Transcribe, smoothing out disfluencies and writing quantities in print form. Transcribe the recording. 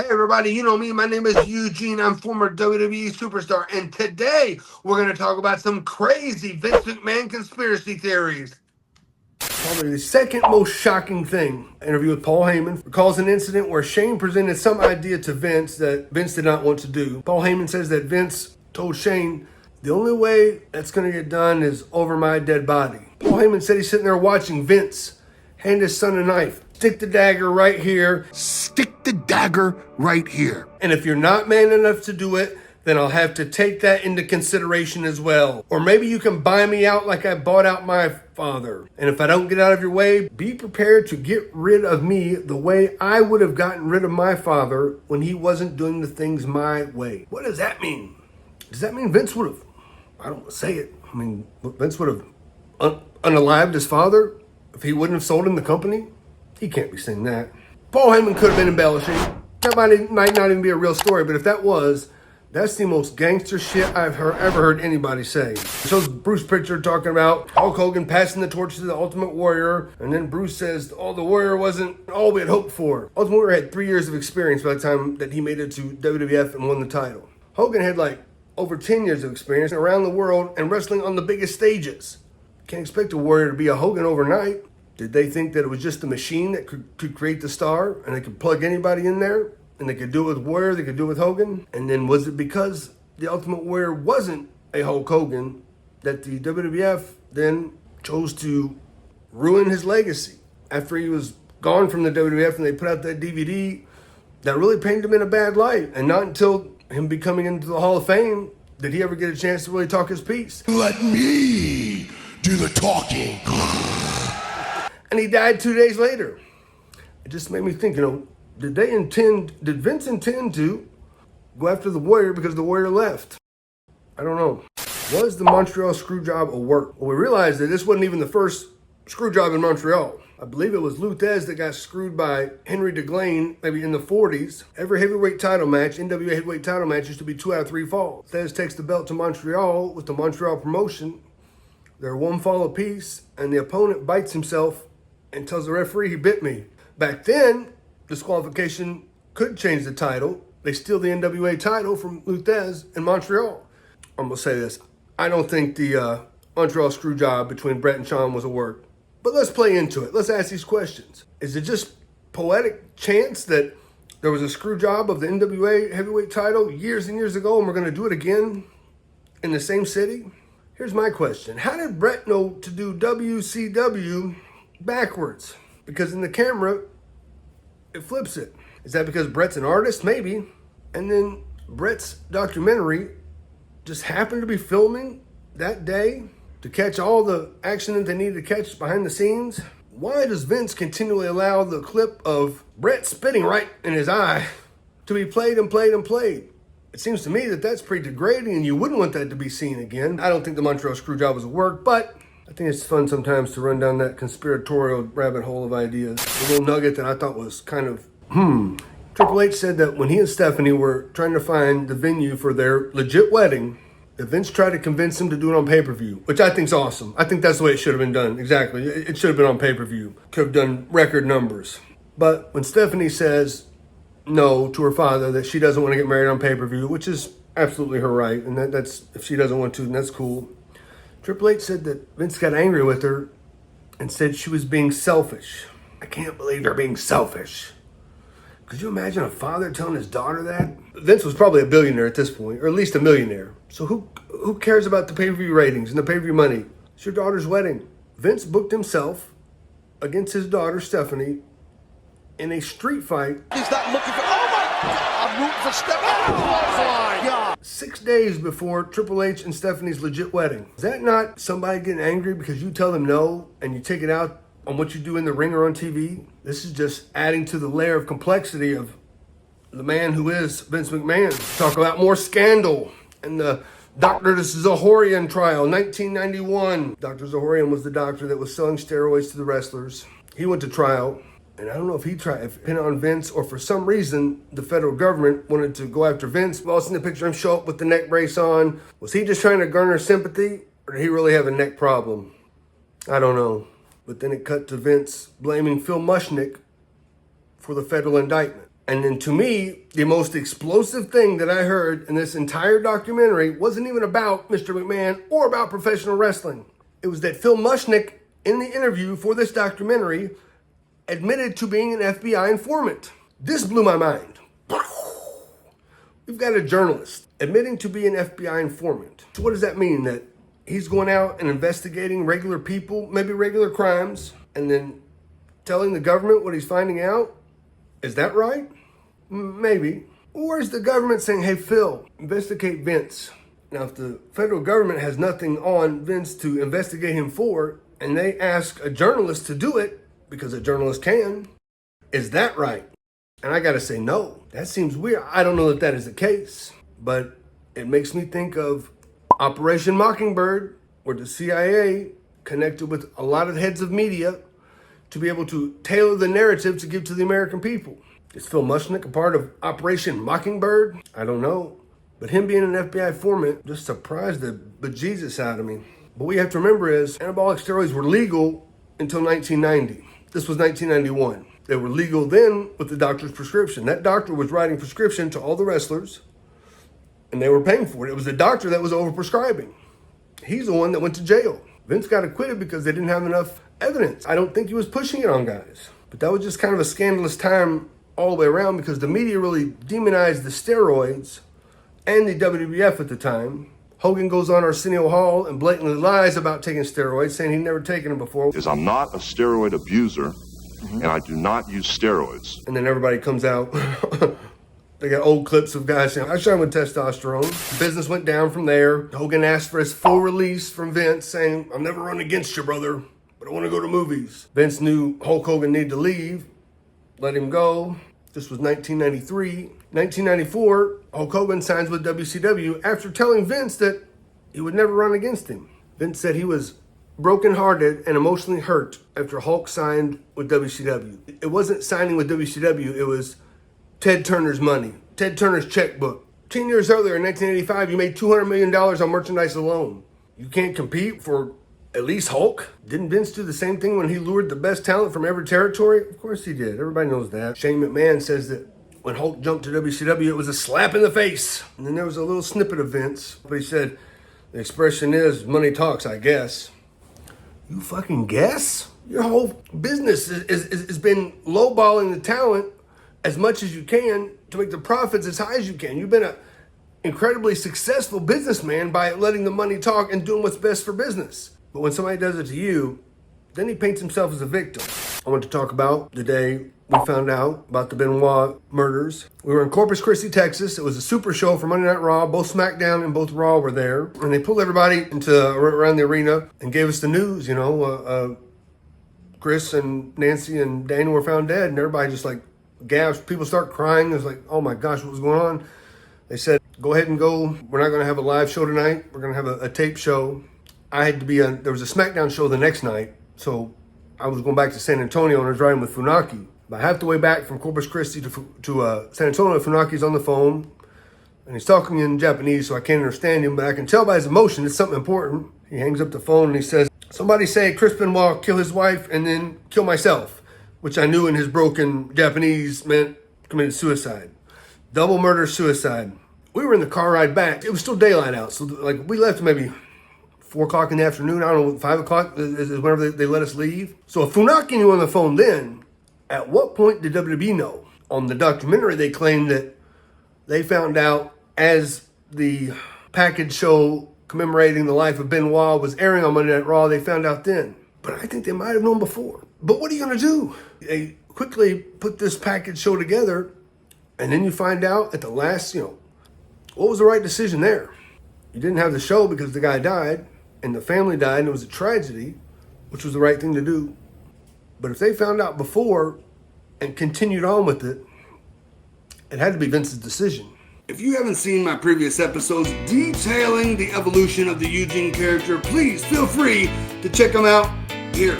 Everybody, you know me. My name is Eugene. I'm former WWE superstar. And today we're going to talk about some crazy Vince McMahon conspiracy theories. Probably the second most shocking thing, interview with Paul Heyman, recalls an incident where Shane presented some idea to Vince that Vince did not want to do. Paul Heyman says that Vince told Shane, the only way that's going to get done is over my dead body. Paul Heyman said he's sitting there watching Vince hand his son a knife. Stick the dagger right here. Stick the dagger right here. And if you're not man enough to do it, then I'll have to take that into consideration as well. Or maybe you can buy me out like I bought out my father. And if I don't get out of your way, be prepared to get rid of me the way I would have gotten rid of my father when he wasn't doing the things my way. What does that mean? Does that mean Vince would have, I don't want to say it, I mean, Vince would have unalived his father if he wouldn't have sold him the company? He can't be saying that. Paul Heyman could have been embellishing. That might not even be a real story, but if that was, that's the most gangster shit I've ever heard anybody say. It shows Bruce Pritchard talking about Hulk Hogan passing the torch to the Ultimate Warrior, and then Bruce says, oh, the Warrior wasn't all we had hoped for. Ultimate Warrior had 3 years of experience by the time that he made it to WWF and won the title. Hogan had like over 10 years of experience around the world and wrestling on the biggest stages. Can't expect a Warrior to be a Hogan overnight. Did they think that it was just the machine that could create the star and they could plug anybody in there and they could do it with Warrior, they could do it with Hogan? And then was it because the Ultimate Warrior wasn't a Hulk Hogan that the WWF then chose to ruin his legacy? After he was gone from the WWF and they put out that DVD that really painted him in a bad light. And not until him becoming into the Hall of Fame did he ever get a chance to really talk his piece. Let me do the talking. And he died 2 days later. It just made me think, did Vince intend to go after the Warrior because the Warrior left? I don't know. Was the Montreal Screwjob a work? Well, we realized that this wasn't even the first screwjob in Montreal. I believe it was Lou Thesz that got screwed by Henry DeGlane, maybe in the 40s. Every heavyweight title match, NWA heavyweight title match, used to be 2 out of 3 falls. Thesz takes the belt to Montreal with the Montreal promotion. They're 1 fall apiece, and the opponent bites himself and tells the referee he bit me. Back then, disqualification could change the title. They steal the NWA title from Lou Thesz in Montreal. I'm going to say this. I don't think the Montreal Screwjob between Bret and Shawn was a work. But let's play into it. Let's ask these questions. Is it just poetic chance that there was a Screwjob of the NWA heavyweight title years and years ago and we're going to do it again in the same city? Here's my question. How did Bret know to do WCW backwards? Because in the camera, it flips it. Is that because Bret's an artist? Maybe. And then Bret's documentary just happened to be filming that day to catch all the action that they needed to catch behind the scenes? Why does Vince continually allow the clip of Bret spitting right in his eye to be played and played and played? It seems to me that that's pretty degrading and you wouldn't want that to be seen again. I don't think the Montreal Screwjob was a work, but I think it's fun sometimes to run down that conspiratorial rabbit hole of ideas. A little nugget that I thought was kind of, Triple H said that when he and Stephanie were trying to find the venue for their legit wedding, that Vince tried to convince him to do it on pay-per-view, which I think's awesome. I think that's the way it should have been done. Exactly. It should have been on pay-per-view. Could have done record numbers. But when Stephanie says no to her father, that she doesn't want to get married on pay-per-view, which is absolutely her right, and that's if she doesn't want to, then that's cool. Triple H said that Vince got angry with her and said she was being selfish. I can't believe you're being selfish. Could you imagine a father telling his daughter that? Vince was probably a billionaire at this point, or at least a millionaire. So who cares about the pay-per-view ratings and the pay-per-view money? It's your daughter's wedding. Vince booked himself against his daughter, Stephanie, in a street fight. He's not looking for, oh my God, I'm rooting for Stephanie. 6 days before Triple H and Stephanie's legit wedding. Is that not somebody getting angry because you tell them no and you take it out on what you do in the ring or on TV? This is just adding to the layer of complexity of the man who is Vince McMahon. Talk about more scandal and the Dr. Zahorian trial, 1991. Dr. Zahorian was the doctor that was selling steroids to the wrestlers. He went to trial. And I don't know if he tried to pin it on Vince or for some reason the federal government wanted to go after Vince. We've all seen the picture of him show up with the neck brace on. Was he just trying to garner sympathy or did he really have a neck problem? I don't know. But then it cut to Vince blaming Phil Mushnick for the federal indictment. And then to me, the most explosive thing that I heard in this entire documentary wasn't even about Mr. McMahon or about professional wrestling. It was that Phil Mushnick, in the interview for this documentary, admitted to being an FBI informant. This blew my mind. We've got a journalist admitting to be an FBI informant. So what does that mean? That he's going out and investigating regular people, maybe regular crimes, and then telling the government what he's finding out? Is that right? Maybe. Or is the government saying, hey, Phil, investigate Vince? Now, if the federal government has nothing on Vince to investigate him for, and they ask a journalist to do it, because a journalist can, is that right? And I gotta say, no, that seems weird. I don't know that that is the case, but it makes me think of Operation Mockingbird, where the CIA connected with a lot of heads of media to be able to tailor the narrative to give to the American people. Is Phil Mushnick a part of Operation Mockingbird? I don't know. But him being an FBI informant just surprised the bejesus out of me. But what you have to remember is anabolic steroids were legal until 1990. This was 1991. They were legal then with the doctor's prescription. That doctor was writing prescription to all the wrestlers, and they were paying for it. It was the doctor that was overprescribing. He's the one that went to jail. Vince got acquitted because they didn't have enough evidence. I don't think he was pushing it on guys. But that was just kind of a scandalous time all the way around because the media really demonized the steroids and the WWF at the time. Hogan goes on Arsenio Hall and blatantly lies about taking steroids, saying he'd never taken them before. I'm not a steroid abuser, and I do not use steroids. And then everybody comes out. They got old clips of guys saying, I shot him with testosterone. The business went down from there. Hogan asked for his full release from Vince, saying, I'll never run against you, brother, but I want to go to movies. Vince knew Hulk Hogan needed to leave, let him go. This was 1993. 1994, Hulk Hogan signs with WCW after telling Vince that he would never run against him. Vince said he was brokenhearted and emotionally hurt after Hulk signed with WCW. It wasn't signing with WCW, it was Ted Turner's money, Ted Turner's checkbook. 10 years earlier, in 1985, you made $200 million on merchandise alone. You can't compete for at least Hulk? Didn't Vince do the same thing when he lured the best talent from every territory? Of course he did. Everybody knows that. Shane McMahon says that when Hulk jumped to WCW, it was a slap in the face. And then there was a little snippet of Vince, but he said, the expression is, money talks, I guess. You fucking guess? Your whole business has been lowballing the talent as much as you can to make the profits as high as you can. You've been an incredibly successful businessman by letting the money talk and doing what's best for business. But when somebody does it to you, then he paints himself as a victim. I want to talk about the day we found out about the Benoit murders. We were in Corpus Christi, Texas. It was a super show for Monday Night Raw. Both SmackDown and both Raw were there. And they pulled everybody into around the arena and gave us the news, you know. Chris and Nancy and Daniel were found dead. And everybody just like gasped. People start crying. It was like, oh my gosh, what was going on? They said, go ahead and go. We're not going to have a live show tonight. We're going to have a tape show. I had to be on, there was a SmackDown show the next night. So I was going back to San Antonio and I was riding with Funaki. About half the way back from Corpus Christi to San Antonio, Funaki's on the phone. And he's talking in Japanese, so I can't understand him. But I can tell by his emotion it's something important. He hangs up the phone and he says, somebody say Chris Benoit kill his wife and then kill myself. Which I knew in his broken Japanese meant committed suicide. Double murder, suicide. We were in the car ride back. It was still daylight out. So like we left maybe 4 o'clock in the afternoon. I don't know, 5 o'clock is whenever they let us leave. So if Funaki knew on the phone then, at what point did WWE know? On the documentary, they claimed that they found out as the package show commemorating the life of Benoit was airing on Monday Night Raw, they found out then. But I think they might have known before. But what are you going to do? They quickly put this package show together, and then you find out at the last, what was the right decision there? You didn't have the show because the guy died, and the family died, and it was a tragedy, which was the right thing to do. But if they found out before and continued on with it, it had to be Vince's decision. If you haven't seen my previous episodes detailing the evolution of the Eugene character, please feel free to check them out here.